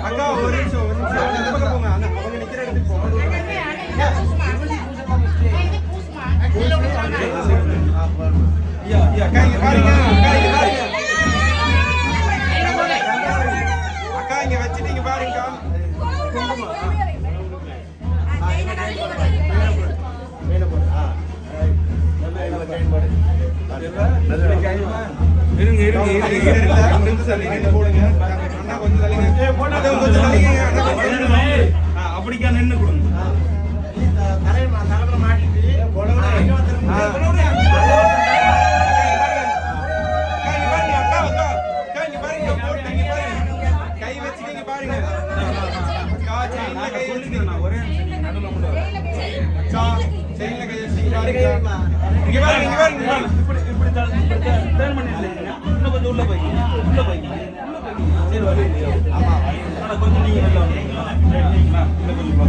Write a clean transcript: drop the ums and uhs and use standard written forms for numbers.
அக்கா ஒரு நிமிஷம் அந்த பக்கம் போங்க. அவங்க நிக்கிற இடத்துக்கு போங்க. அக்கா இங்க பாருங்க. அக்கா இங்க வச்சுட்டு இங்க பாருங்க. அப்படிக்கா நின்று கொடுங்க. கை வச்சுக்கீங்க பாருங்க. ஒரே செயின்ல கை வச்சு பாருங்க. இங்க பாருங்க. இப்படி டர்ன் பண்ணி இன்னும் கொஞ்சம் உள்ள போய் சரி. ஆமா